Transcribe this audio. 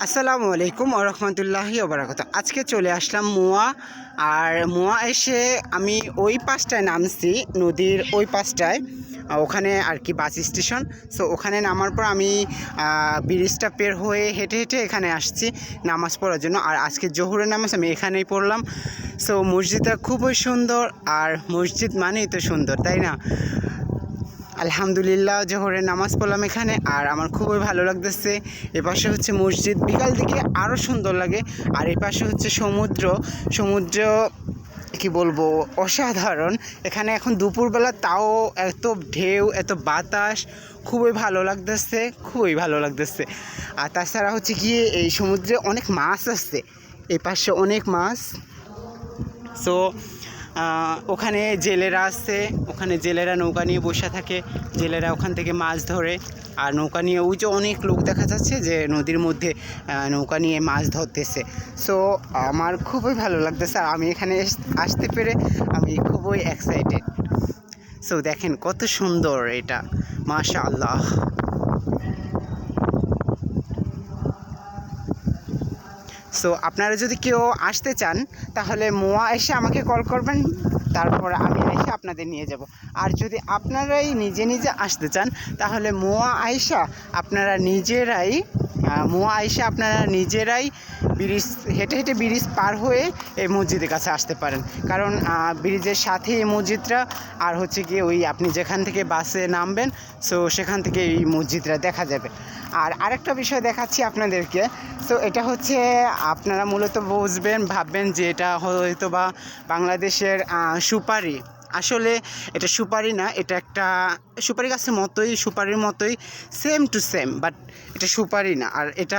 আসসালামু আলাইকুম ওরহমতুল্লাহি ওবরাকাতুহু। আজকে চলে আসলাম মোয়া। আর মোয়া এসে আমি ওই পাশটায় নামছি, নদীর ওই পাশটায়, ওখানে আর কি বাস স্টেশন। সো ওখানে নামার পর আমি ব্রিজটা পের হয়ে হেঁটে হেঁটে এখানে আসছি নামাজ পড়ার জন্য। আর আজকে জোহরের নামাজ আমি এখানেই পড়লাম। সো মসজিদটা খুবই সুন্দর, আর মসজিদ মানেই তো সুন্দর, তাই না? আলহামদুলিল্লাহ, জোহরের নামাজ পড়লাম এখানে, আর আমার খুবই ভালো লাগতেছে। এপাশে হচ্ছে মসজিদ, বিকাল দিকে আরও সুন্দর লাগে। আর এপাশে হচ্ছে সমুদ্র। সমুদ্র কি বলবো, অসাধারণ। এখানে এখন দুপুরবেলা, তাও এত ঢেউ, এত বাতাস, খুবই ভালো লাগতেছে, খুবই ভালো লাগতেছে। আর তাছাড়া হচ্ছে কি, এই সমুদ্রে অনেক মাছ আছে, এই পাশে অনেক মাছ। সো ওখানে জেলেরা আছে, ওখানে জেলেরা নৌকা নিয়ে বসে থাকে, জেলেরা ওখান থেকে মাছ ধরে। আর নৌকা নিয়ে ওই যে অনেক লোক দেখা যাচ্ছে যে নদীর মধ্যে নৌকা নিয়ে মাছ ধরতেছে। সো আমার খুবই ভালো লাগতেছে, আর আমি এখানে আসতে পেরে আমি খুবই এক্সাইটেড। সো দেখেন কত সুন্দর এটা, মাশাআল্লাহ। সো আপনারা যদি কেউ আসতে চান, তাহলে মোয়া এসে আমাকে কল করবেন, তারপর আমি এসে আপনাদের নিয়ে যাব। আর যদি আপনারাই নিজে নিজে আসতে চান, তাহলে মোয়া আইসা আপনারা নিজেরাই ব্রিজ হেঁটে হেঁটে ব্রিজ পার হয়ে এই মসজিদের কাছে আসতে পারেন। কারণ ব্রিজের সাথে এই মসজিদটা, আর হচ্ছে কি ওই আপনি যেখান থেকে বাসে নামবেন, সো সেখান থেকে এই মসজিদটা দেখা যাবে। আর আরেকটা বিষয় দেখাচ্ছি আপনাদেরকে। সো এটা হচ্ছে, আপনারা মূলত ভাববেন যে এটা হয়তো বা বাংলাদেশের সুপারি। আসলে এটা সুপারি না, এটা একটা সুপারি গাছের মতোই, সুপারির মতোই, সেম টু সেম, বাট এটা সুপারি না। আর এটা